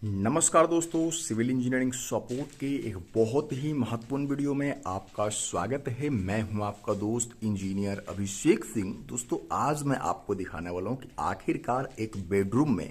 नमस्कार दोस्तों, civil engineering support के एक बहुत ही महत्वपूर्ण वीडियो में आपका स्वागत है। मैं हूं आपका दोस्त इंजीनियर अभिषेक सिंह। दोस्तों, आज मैं आपको दिखाने वाला हूं कि आखिरकार एक बेडरूम में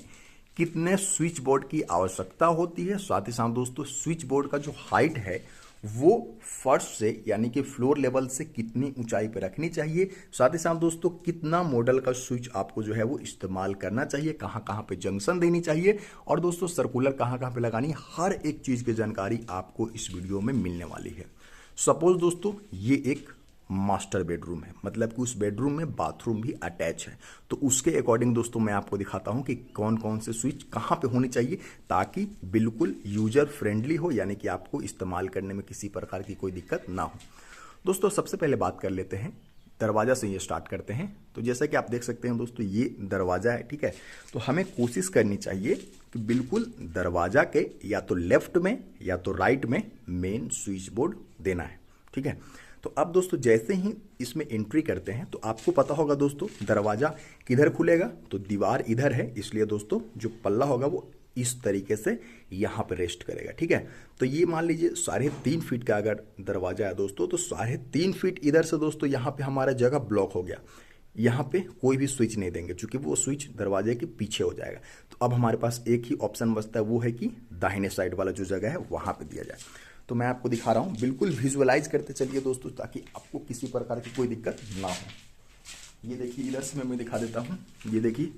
कितने स्विच बोर्ड की आवश्यकता होती है। साथ ही साथ दोस्तों, स्विच बोर्ड का जो हाइट है वो फर्श से यानी कि फ्लोर लेवल से कितनी ऊंचाई पर रखनी चाहिए। साथ ही साथ दोस्तों, कितना मॉडल का स्विच आपको जो है वो इस्तेमाल करना चाहिए, कहाँ कहाँ पे जंक्शन देनी चाहिए और दोस्तों सर्कुलर कहाँ कहाँ पे लगानी है, हर एक चीज़ की जानकारी आपको इस वीडियो में मिलने वाली है। सपोज दोस्तों ये एक मास्टर बेडरूम है, मतलब कि उस बेडरूम में बाथरूम भी अटैच है, तो उसके अकॉर्डिंग दोस्तों मैं आपको दिखाता हूं कि कौन कौन से स्विच कहां पे होने चाहिए ताकि बिल्कुल यूजर फ्रेंडली हो, यानी कि आपको इस्तेमाल करने में किसी प्रकार की कोई दिक्कत ना हो। दोस्तों सबसे पहले बात कर लेते हैं दरवाजा से, ये स्टार्ट करते हैं। तो जैसा कि आप देख सकते हैं दोस्तों, ये दरवाजा है, ठीक है। तो हमें कोशिश करनी चाहिए कि बिल्कुल दरवाजा के या तो लेफ्ट में या तो राइट में मेन स्विच बोर्ड देना है, ठीक है। तो अब दोस्तों जैसे ही इसमें एंट्री करते हैं तो आपको पता होगा दोस्तों दरवाजा किधर खुलेगा, तो दीवार इधर है, इसलिए दोस्तों जो पल्ला होगा वो इस तरीके से यहाँ पे रेस्ट करेगा, ठीक है। तो ये मान लीजिए 3.5 फीट का अगर दरवाजा है दोस्तों, तो 3.5 फीट इधर से दोस्तों यहाँ पे हमारा जगह ब्लॉक हो गया। यहाँ पे कोई भी स्विच नहीं देंगे क्योंकि वो स्विच दरवाजे के पीछे हो जाएगा। तो अब हमारे पास एक ही ऑप्शन बचता है, वो है कि दाहिने साइड वाला जो जगह है वहाँ पे दिया जाए। तो मैं आपको दिखा रहा हूँ, बिल्कुल विजुअलाइज करते चलिए दोस्तों ताकि आपको किसी प्रकार की कोई दिक्कत ना हो। ये देखिए, इधर से मैं दिखा देता हूँ। ये देखिए,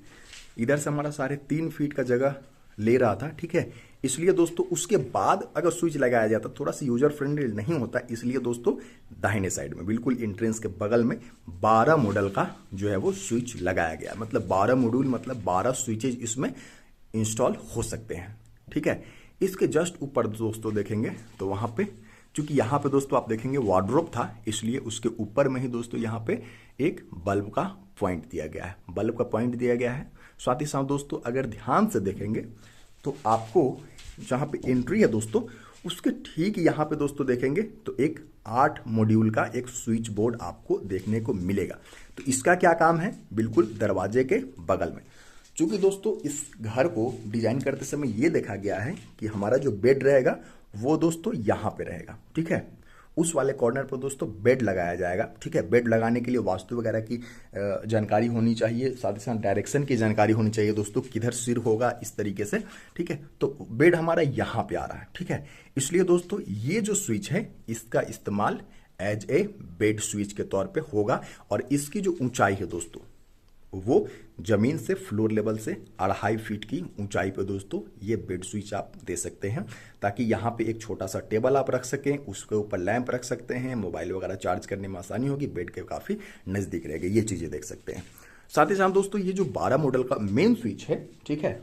इधर से हमारा 3.5 फीट का जगह ले रहा था, ठीक है। इसलिए दोस्तों उसके बाद अगर स्विच लगाया जाता थोड़ा सा यूजर फ्रेंडली नहीं होता, इसलिए दोस्तों दाहिने साइड में बिल्कुल एंट्रेंस के बगल में 12 मॉडल का जो है वो स्विच लगाया गया। मतलब 12 मॉड्यूल, मतलब 12 स्विचेज इसमें इंस्टॉल हो सकते हैं, ठीक है। इसके जस्ट ऊपर दोस्तों देखेंगे तो वहां पे, चूंकि यहाँ पे दोस्तों आप देखेंगे वार्डरोब था, इसलिए उसके ऊपर में ही दोस्तों यहाँ पे एक बल्ब का पॉइंट दिया गया है, बल्ब का पॉइंट दिया गया है। साथ ही साथ दोस्तों अगर ध्यान से देखेंगे तो आपको जहाँ पे एंट्री है दोस्तों, उसके ठीक यहाँ पे दोस्तों देखेंगे तो एक 8 मॉड्यूल का एक स्विच बोर्ड आपको देखने को मिलेगा। तो इसका क्या काम है, बिल्कुल दरवाजे के बगल में। चूंकि दोस्तों इस घर को डिजाइन करते समय ये देखा गया है कि हमारा जो बेड रहेगा वो दोस्तों यहाँ पे रहेगा, ठीक है। उस वाले कॉर्नर पर दोस्तों बेड लगाया जाएगा, ठीक है। बेड लगाने के लिए वास्तु वगैरह की जानकारी होनी चाहिए, साथ ही साथ डायरेक्शन की जानकारी होनी चाहिए दोस्तों, किधर सिर होगा इस तरीके से, ठीक है। तो बेड हमारा यहाँ पे आ रहा है, ठीक है। इसलिए दोस्तों ये जो स्विच है इसका इस्तेमाल एज ए बेड स्विच के तौर पे होगा। और इसकी जो ऊंचाई है दोस्तों वो जमीन से फ्लोर लेवल से 2.5 फीट की ऊंचाई पे दोस्तों ये बेड स्विच आप दे सकते हैं, ताकि यहाँ पे एक छोटा सा टेबल आप रख सकें, उसके ऊपर लैंप रख सकते हैं, मोबाइल वगैरह चार्ज करने में आसानी होगी, बेड के काफ़ी नज़दीक रहेगा, ये चीज़ें देख सकते हैं। साथ ही साथ दोस्तों ये जो 12 मॉडल का मेन स्विच है, ठीक है,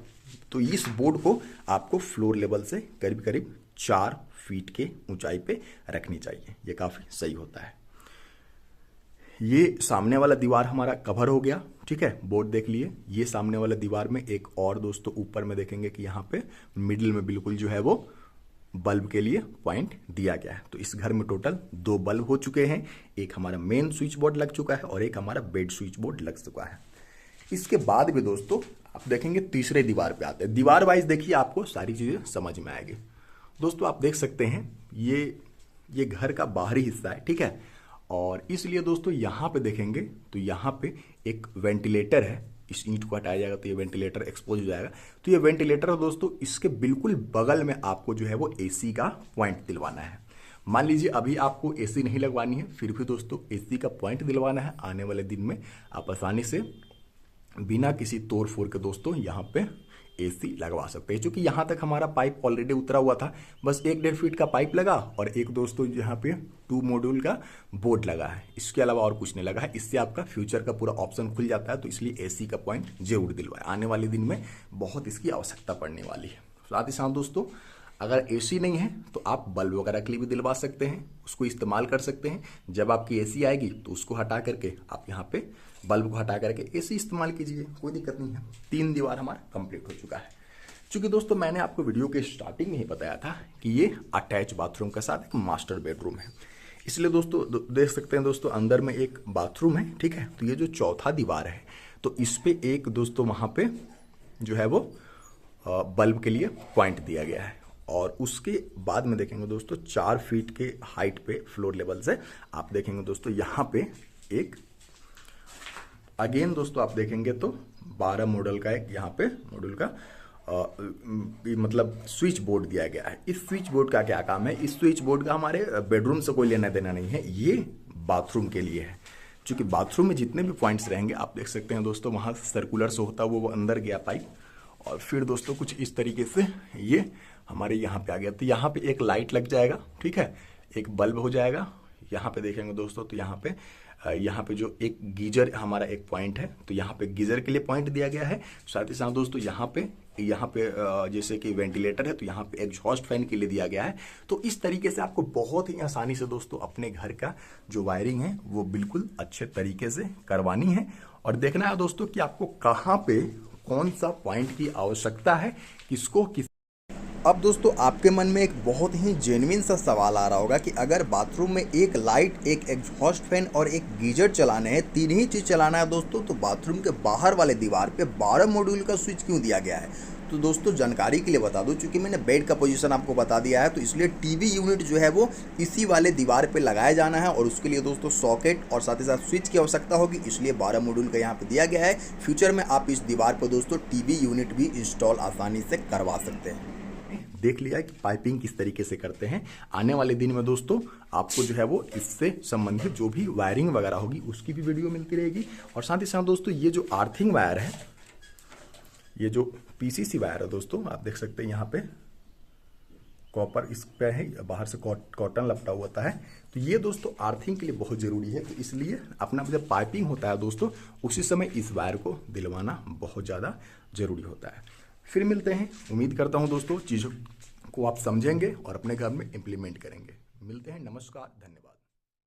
तो इस बोर्ड को आपको फ्लोर लेवल से करीब करीब 4 फीट के ऊंचाई पे रखनी चाहिए, ये काफ़ी सही होता है। ये सामने वाला दीवार हमारा कवर हो गया, ठीक है, बोर्ड देख लिए। ये सामने वाला दीवार में एक और दोस्तों ऊपर में देखेंगे कि यहाँ पे मिडिल में बिल्कुल जो है वो बल्ब के लिए पॉइंट दिया गया है। तो इस घर में टोटल 2 बल्ब हो चुके हैं, एक हमारा मेन स्विच बोर्ड लग चुका है और एक हमारा बेड स्विच बोर्ड लग चुका है। इसके बाद भी दोस्तों आप देखेंगे तीसरे दीवार पे आते हैं। दीवार वाइज देखिए, आपको सारी चीजें समझ में आएगी। दोस्तों आप देख सकते हैं ये घर का बाहरी हिस्सा है, ठीक है। और इसलिए दोस्तों यहाँ पे देखेंगे तो यहाँ पे एक वेंटिलेटर है, इस ईंट को हटाया जाएगा तो ये वेंटिलेटर एक्सपोज हो जाएगा। तो ये वेंटिलेटर है दोस्तों, इसके बिल्कुल बगल में आपको जो है वो एसी का पॉइंट दिलवाना है। मान लीजिए अभी आपको एसी नहीं लगवानी है, फिर भी दोस्तों एसी का पॉइंट दिलवाना है। आने वाले दिन में आप आसानी से बिना किसी तोड़ फोड़ के दोस्तों यहाँ पे एसी लगवा सकते हैं। क्योंकि यहाँ तक हमारा पाइप ऑलरेडी उतरा हुआ था, बस 1-1.5 फीट का पाइप लगा और एक दोस्तों यहाँ पे 2 मॉड्यूल का बोर्ड लगा है, इसके अलावा और कुछ नहीं लगा है। इससे आपका फ्यूचर का पूरा ऑप्शन खुल जाता है, तो इसलिए एसी का पॉइंट जरूर दिलवाए, आने वाले दिन में बहुत इसकी आवश्यकता पड़ने वाली है। साथ ही साथ दोस्तों अगर एसी नहीं है तो आप बल्ब वगैरह के लिए भी दिलवा सकते हैं, उसको इस्तेमाल कर सकते हैं। जब आपकी एसी आएगी तो उसको हटा करके आप यहाँ पे बल्ब को हटा करके एसी इस्तेमाल कीजिए, कोई दिक्कत नहीं है। 3 दीवार हमारा कंप्लीट हो चुका है। चूंकि दोस्तों मैंने आपको वीडियो के स्टार्टिंग में ही बताया था कि ये अटैच बाथरूम के साथ एक मास्टर बेडरूम है, इसलिए दोस्तों देख सकते हैं दोस्तों अंदर में एक बाथरूम है, ठीक है। तो ये जो चौथा दीवार है तो इस पे एक दोस्तों वहाँ पे जो है वो बल्ब के लिए पॉइंट दिया गया है। और उसके बाद में देखेंगे दोस्तों 4 फीट के हाइट पे फ्लोर लेवल से आप देखेंगे दोस्तों यहाँ पे एक अगेन दोस्तों आप देखेंगे तो 12 मॉडल का एक यहाँ पे मॉड्यूल का मतलब स्विच बोर्ड दिया गया है। इस स्विच बोर्ड का क्या काम है? इस स्विच बोर्ड का हमारे बेडरूम से कोई लेना देना नहीं है, ये बाथरूम के लिए है। क्योंकि बाथरूम में जितने भी पॉइंट्स रहेंगे आप देख सकते हैं दोस्तों, वहाँ सर्कुलर से होता वो अंदर गया पाइप और फिर दोस्तों कुछ इस तरीके से ये हमारे यहाँ पे आ गया। तो यहाँ पे एक लाइट लग जाएगा, ठीक है, एक बल्ब हो जाएगा। यहाँ पे देखेंगे दोस्तों तो यहाँ पे जो एक गीजर हमारा एक पॉइंट है, तो यहाँ पे गीजर के लिए पॉइंट दिया गया है। साथ ही साथ दोस्तों यहाँ पे जैसे कि वेंटिलेटर है तो यहाँ पे एग्जॉस्ट फैन के लिए दिया गया है। तो इस तरीके से आपको बहुत ही आसानी से दोस्तों अपने घर का जो वायरिंग है वो बिल्कुल अच्छे तरीके से करवानी है और देखना है दोस्तों कि आपको कहाँ पे कौन सा पॉइंट की आवश्यकता है, किसको किस। अब दोस्तों आपके मन में एक बहुत ही जेन्युइन सा सवाल आ रहा होगा कि अगर बाथरूम में एक लाइट, एक एग्जॉस्ट फैन और एक गीजर चलाने हैं, 3 ही चीज़ चलाना है दोस्तों, तो बाथरूम के बाहर वाले दीवार पे 12 मॉड्यूल का स्विच क्यों दिया गया है? तो दोस्तों जानकारी के लिए बता दूं, चूंकि मैंने बेड का पोजीशन आपको बता दिया है, तो इसलिए टीवी यूनिट जो है वो इसी वाले दीवार पे लगाया जाना है और उसके लिए दोस्तों सॉकेट और साथ ही साथ स्विच की आवश्यकता होगी, इसलिए 12 मॉड्यूल का यहाँ पे दिया गया है। फ्यूचर में आप इस दीवार पर दोस्तों टीवी यूनिट भी इंस्टॉल आसानी से करवा सकते हैं। देख लिया कि पाइपिंग किस तरीके से करते हैं। आने वाले दिन में दोस्तों आपको जो है वो इससे संबंधित जो भी वायरिंग वगैरह होगी उसकी भी वीडियो मिलती रहेगी। और साथ ही साथ दोस्तों ये जो आर्थिंग वायर है, ये जो पीसीसी वायर है दोस्तों, आप देख सकते हैं यहाँ पे कॉपर इस पे है, बाहर से कॉटन लपटा हुआ होता है। तो ये दोस्तों आर्थिंग के लिए बहुत जरूरी है। तो इसलिए अपना जब पाइपिंग होता है दोस्तों उसी समय इस वायर को दिलवाना बहुत ज़्यादा जरूरी होता है। फिर मिलते हैं। उम्मीद करता हूं दोस्तों चीज़ों को आप समझेंगे और अपने घर में इम्प्लीमेंट करेंगे। मिलते हैं। नमस्कार, धन्यवाद।